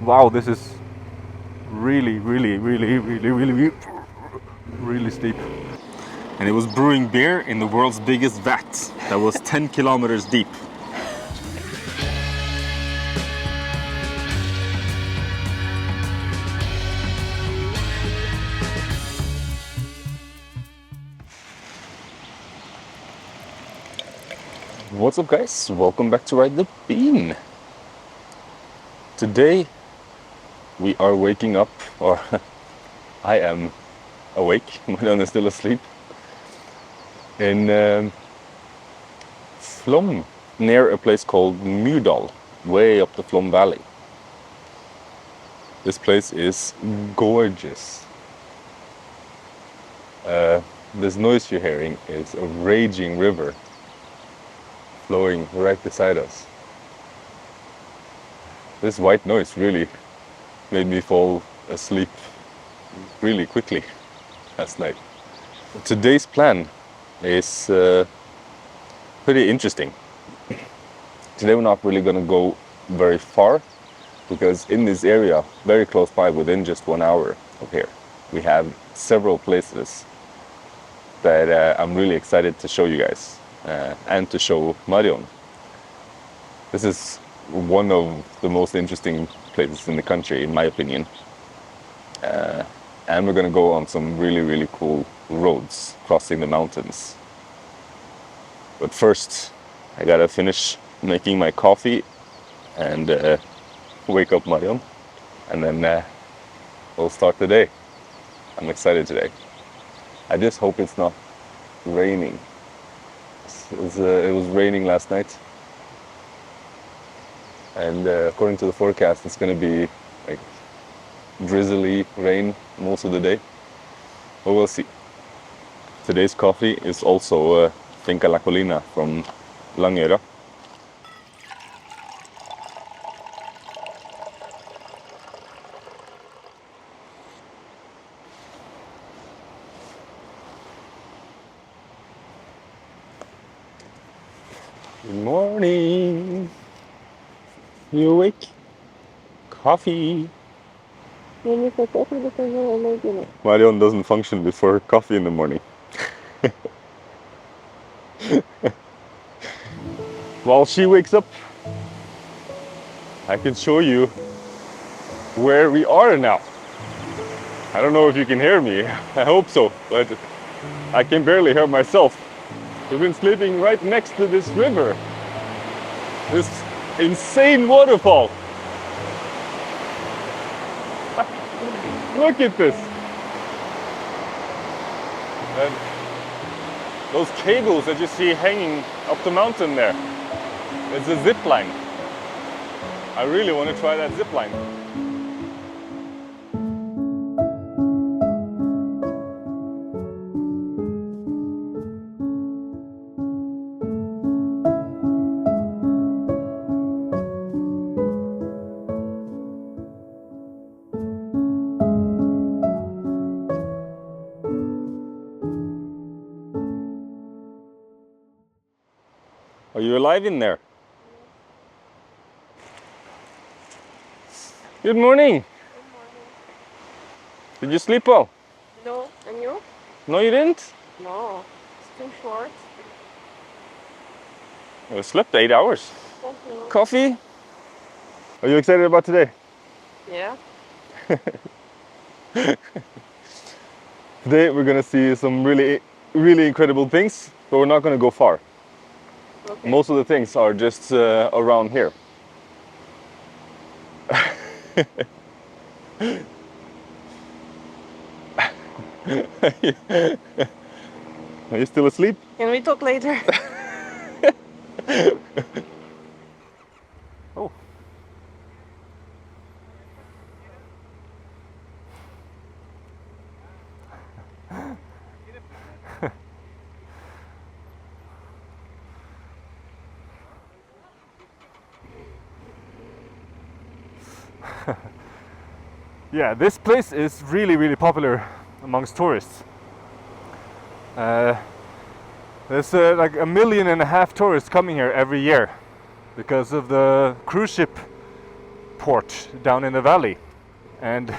Wow, this is really steep. And it was brewing beer in the world's biggest vat that was 10 kilometers deep. What's up, guys? Welcome back to Ride the Bean. Today we are waking up, or I am awake, Marianne is still asleep, in Flum, near a place called Myrdal, way up the Flum Valley. This place is gorgeous. This noise you're hearing is a raging river flowing right beside us. This white noise really made me fall asleep really quickly last night. Today's plan is pretty interesting. Today we're not really going to go very far because in this area, very close by, within just 1 hour of here, we have several places that I'm really excited to show you guys and to show Marion. This is one of the most interesting places in the country, in my opinion. And we're going to go on some really cool roads crossing the mountains. But first, I gotta finish making my coffee and wake up Marion, and then we'll start the day. I'm excited today. I just hope it's not raining. It was raining last night, and according to the forecast, it's going to be like drizzly rain most of the day. But we'll see. Today's coffee is also Finca La Colina from Langøra. Good morning. You awake? Coffee. Marion doesn't function before coffee in the morning. While she wakes up, I can show you where we are now. I don't know if you can hear me. I hope so, but I can barely hear myself. We've been sleeping right next to this river. This insane waterfall. Look at this. And those cables that you see hanging up the mountain there. It's a zip line. I really want to try that zip line. Are you alive in there? Good morning. Good morning. Did you sleep well? No, and you? No, you didn't? No, it's too short. I slept 8 hours. Thank you. Coffee? Are you excited about today? Yeah. Today we're gonna see some really incredible things, but we're not gonna go far. Okay. Most of the things are just around here. Are you still asleep? Can we talk later? Oh. Yeah, this place is really popular amongst tourists. There's like 1.5 million tourists coming here every year because of the cruise ship port down in the valley, and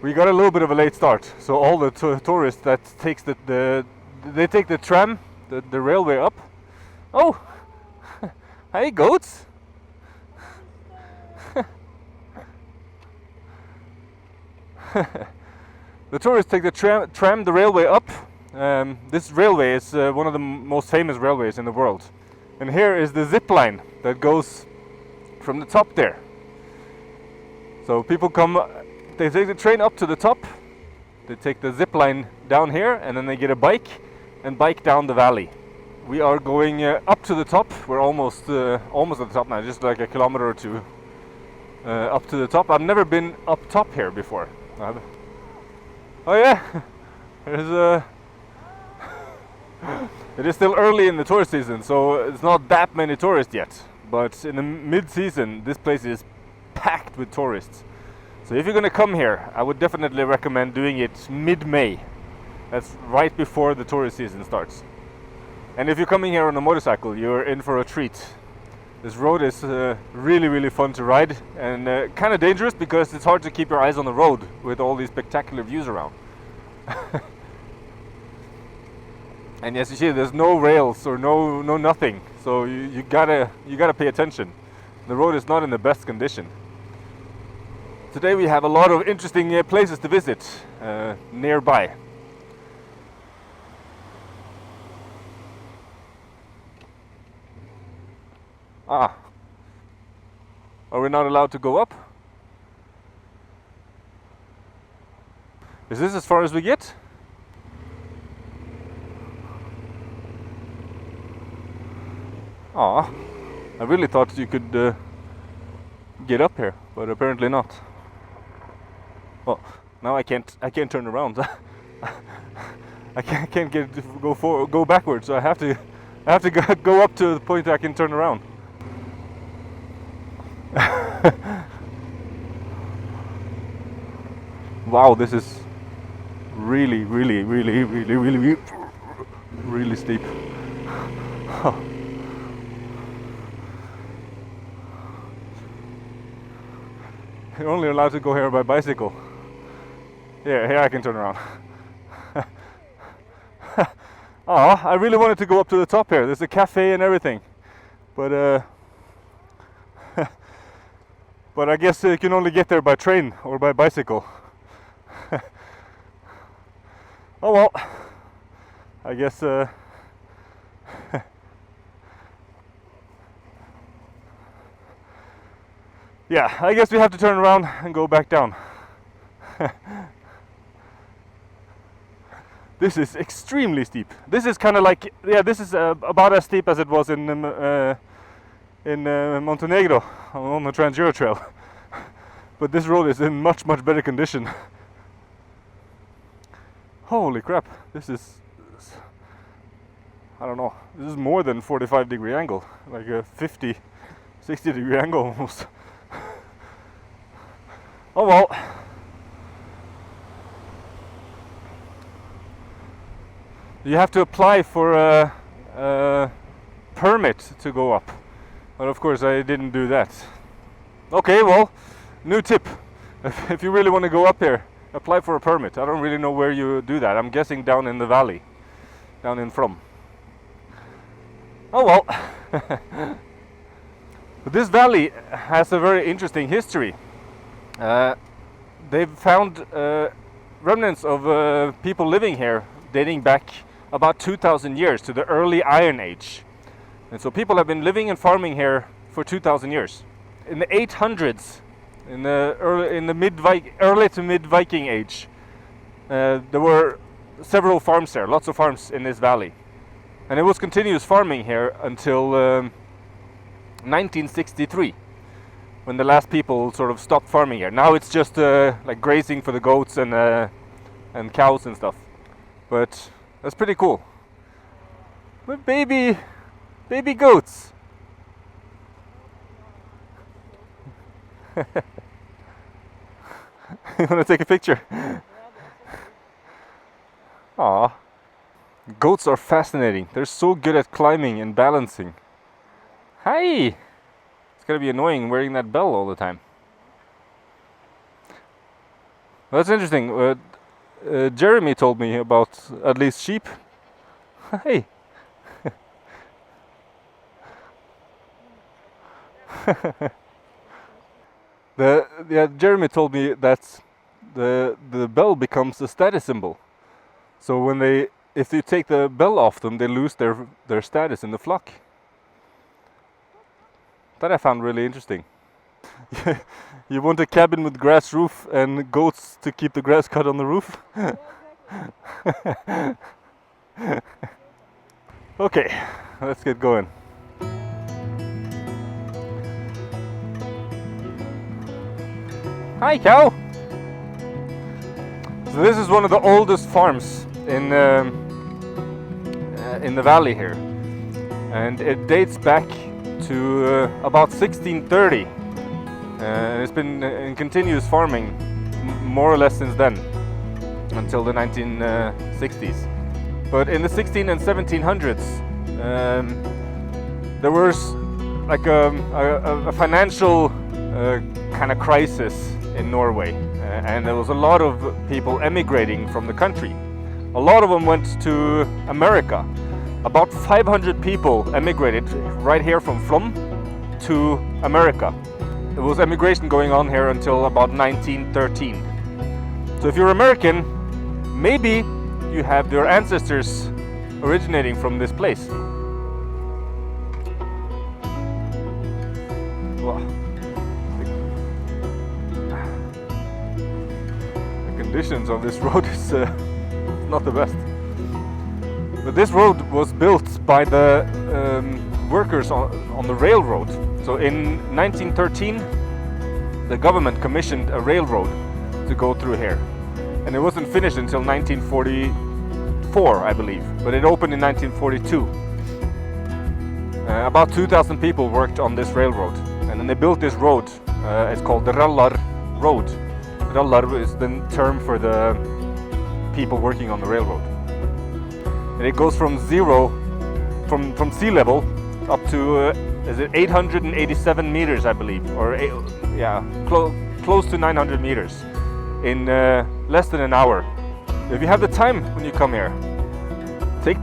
we got a little bit of a late start. So all the tourists that takes they take the tram, the railway up. Oh, hey goats! The tourists take the tram, the railway up. This railway is one of the most famous railways in the world. And here is the zip line that goes from the top there. So people come, they take the train up to the top, they take the zip line down here, and then they get a bike and bike down the valley. We are going up to the top. We're almost at the top now, just like a kilometer or two up to the top. I've never been up top here before. Oh yeah, there's it is still early in the tourist season, so it's not that many tourists yet. But in the mid-season, this place is packed with tourists. So if you're gonna come here, I would definitely recommend doing it mid-May. That's right before the tourist season starts. And if you're coming here on a motorcycle, you're in for a treat. This road is really fun to ride, and kind of dangerous because it's hard to keep your eyes on the road with all these spectacular views around. And as you see, there's no rails or no nothing, so you gotta pay attention. The road is not in the best condition. Today we have a lot of interesting places to visit nearby. Ah, are we not allowed to go up? Is this as far as we get? Ah, I really thought you could get up here, but apparently not. Well, now I can't turn around. I can't go backwards, so I have to go up to the point I can turn around. Wow, this is really steep. You're only allowed to go here by bicycle. Yeah, here I can turn around. Oh, I really wanted to go up to the top here. There's a cafe and everything, but but I guess you can only get there by train or by bicycle. Oh well, I guess yeah, I guess we have to turn around and go back down. This is extremely steep. This is kind of like, yeah, this is about as steep as it was in Montenegro on the Trans-Euro Trail. But this road is in much better condition. Holy crap, this is, I don't know, this is more than 45-degree angle, like a 50, 60-degree angle almost. Oh well. You have to apply for a permit to go up. But of course I didn't do that. Okay, well, new tip. If you really want to go up here, apply for a permit. I don't really know where you do that. I'm guessing down in the valley, down in Flum. Oh well. But this valley has a very interesting history. They've found remnants of people living here dating back about 2,000 years to the early Iron Age. And so people have been living and farming here for 2,000 years. In the 800s, in the early to mid Viking age, there were several farms there, lots of farms in this valley. And it was continuous farming here until 1963, when the last people sort of stopped farming here. Now it's just like grazing for the goats and cows and stuff. But that's pretty cool. But baby goats. You want to take a picture? Aw. Goats are fascinating. They're so good at climbing and balancing. Hi! It's gonna be annoying wearing that bell all the time. That's interesting. Jeremy told me about at least sheep. Hey. Jeremy told me that the bell becomes a status symbol. So if you take the bell off them, they lose their status in the flock. That I found really interesting. You want a cabin with grass roof and goats to keep the grass cut on the roof? Okay, let's get going. Hi, cow! So this is one of the oldest farms in the valley here, and it dates back to about 1630. It's been in continuous farming more or less since then, until the 1960s. But in the 16 and 1700s, there was like a financial kind of crisis in Norway, and there was a lot of people emigrating from the country. A lot of them went to America. About 500 people emigrated right here from Flum to America. There was emigration going on here until about 1913. So if you're American, maybe you have your ancestors originating from this place. Wow. The conditions of this road is not the best. But this road was built by the workers on the railroad. So in 1913, the government commissioned a railroad to go through here. And it wasn't finished until 1944, I believe, but it opened in 1942. About 2,000 people worked on this railroad, and then they built this road. It's called the Rallar Road. Rallar is the term for the people working on the railroad. And it goes from from sea level up to is it 887 meters, I believe, or close to 900 meters in less than an hour. If you have the time when you come here, take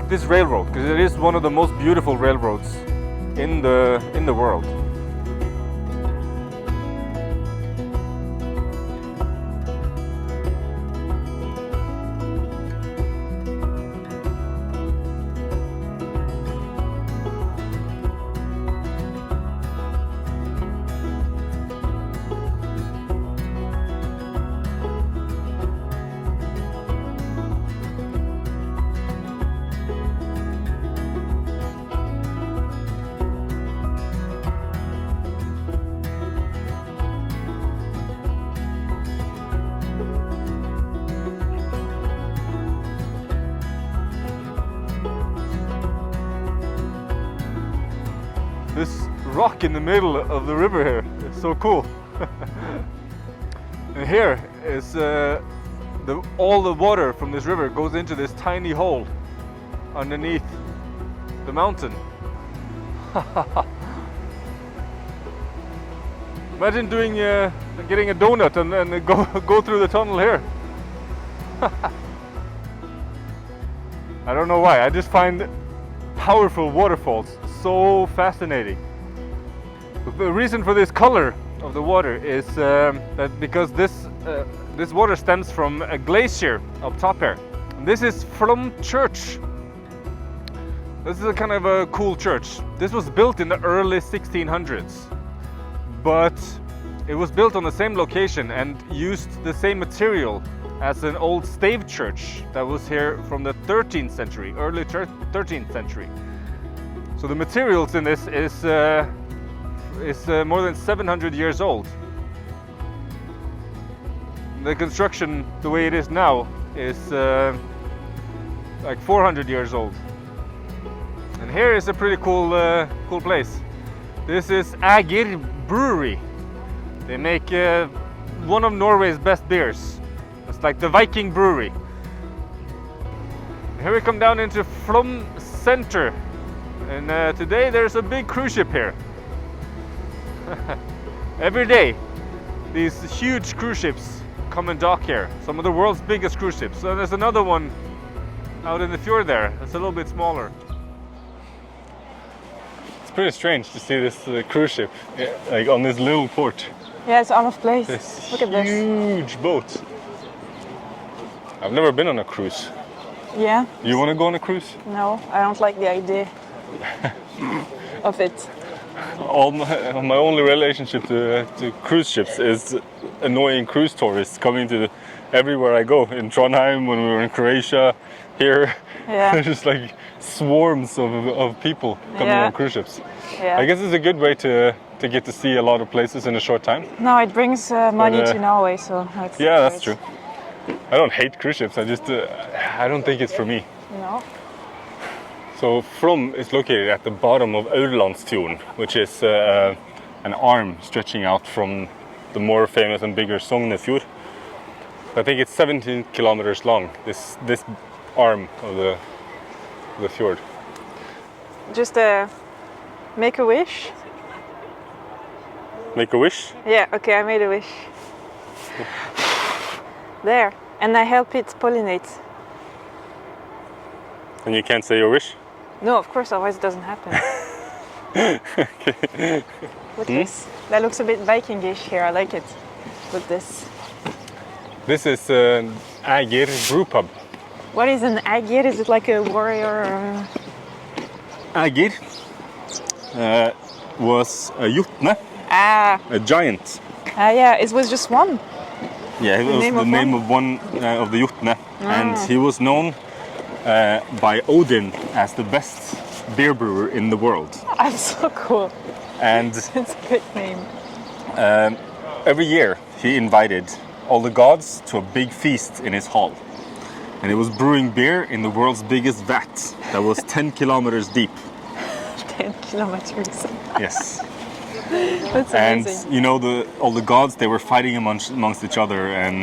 this railroad, because it is one of the most beautiful railroads in the world. This rock in the middle of the river here is so cool. And here is all the water from this river goes into this tiny hole underneath the mountain. Imagine getting a donut and go through the tunnel here. I don't know why, I just find powerful waterfalls so fascinating. The reason for this color of the water is that because this water stems from a glacier up top here. And this is Flum Church. This is a kind of a cool church. This was built in the early 1600s, but it was built on the same location and used the same material as an old stave church that was here from the 13th century, early 13th century. So the materials in this is more than 700 years old. The construction, the way it is now, is like 400 years old. And here is a pretty cool place. This is Agir Brewery. They make one of Norway's best beers. It's like the Viking brewery. Here we come down into Flum Center. And today there's a big cruise ship here. Every day these huge cruise ships come and dock here. Some of the world's biggest cruise ships. And there's another one out in the fjord there. It's a little bit smaller. It's pretty strange to see this cruise ship like on this little port. Yeah, it's out of place. This Look at this. huge boat. I've never been on a cruise. Yeah. You want to go on a cruise? No, I don't like the idea of it. My only relationship to cruise ships is annoying cruise tourists coming to everywhere I go. In Trondheim, when we were in Croatia, here, Yeah. just like swarms of people coming Yeah. on cruise ships. Yeah. I guess it's a good way to get to see a lot of places in a short time. No, it brings money But, to Norway, so that's Yeah, that's great. true. I don't hate cruise ships. I just I don't think it's for me. No. So Flum is located at the bottom of Aurlandsfjorden, which is an arm stretching out from the more famous and bigger Sognefjord. I think it's 17 kilometers long, this arm of the fjord. Just make a wish. Make a wish? Yeah, okay, I made a wish. There. And I help it pollinate. And you can't say your wish? No, of course, otherwise it doesn't happen. Look this. That looks a bit Viking-ish here, I like it. Look this. This is Ægir Brewpub. What is an Ægir? Is it like a warrior? Ægir was a Jotne, Ah, a giant. yeah, it was just one. Yeah, it was name the of name one? of one of the Jotne, and he was known by Odin as the best beer brewer in the world. That's so cool. And It's a great name. every year he invited all the gods to a big feast in his hall. And he was brewing beer in the world's biggest vat that was 10 kilometers deep. 10 kilometers. Yes. That's And amazing. you know, all the gods, they were fighting amongst each other, and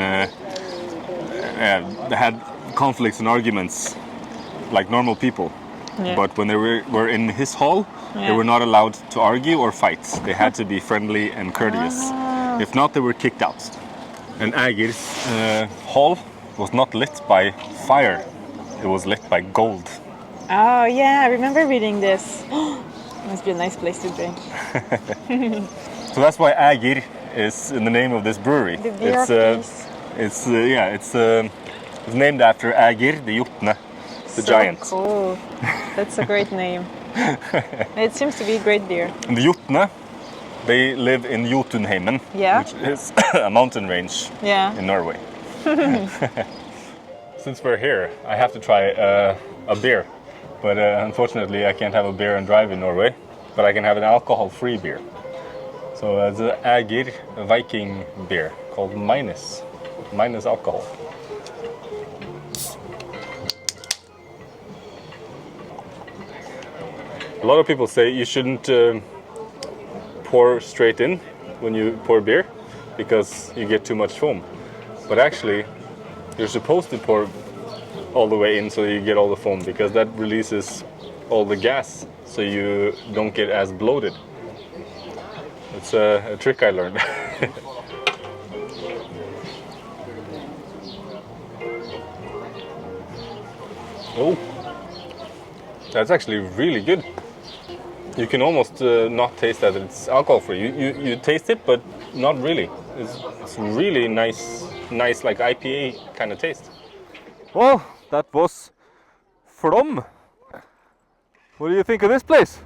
they had conflicts and arguments like normal people. Yeah. But when they were in his hall, they Yeah. were not allowed to argue or fight. They had to be friendly and courteous. Ah. If not, they were kicked out. And Ægir's hall was not lit by fire. It was lit by gold. Oh yeah, I remember reading this. Must be a nice place to drink. So that's why Ægir is in the name of this brewery. The beer It's it's named after Ægir the Jotne, the so giant. Cool. That's a great name. It seems to be great beer. And the Jotne, they live in Jotunheimen, Yeah. which is a mountain range Yeah. in Norway. Since we're here, I have to try a beer. But unfortunately, I can't have a beer and drive in Norway, but I can have an alcohol-free beer. So it's an Ægir Viking beer called minus alcohol. A lot of people say you shouldn't pour straight in when you pour beer because you get too much foam. But actually, you're supposed to pour all the way in so you get all the foam, because that releases all the gas so you don't get as bloated. It's a trick I learned. Oh, that's actually really good. You can almost not taste that it's alcohol free. You taste it, but not really. It's really nice like IPA kind of taste. Well, that was Flum. What do you think of this place?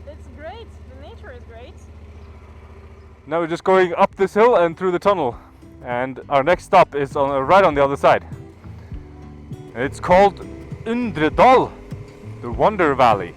It's great. The nature is great. Now we're just going up this hill and through the tunnel, and our next stop is right on the other side. It's called Undredal, the Wonder Valley.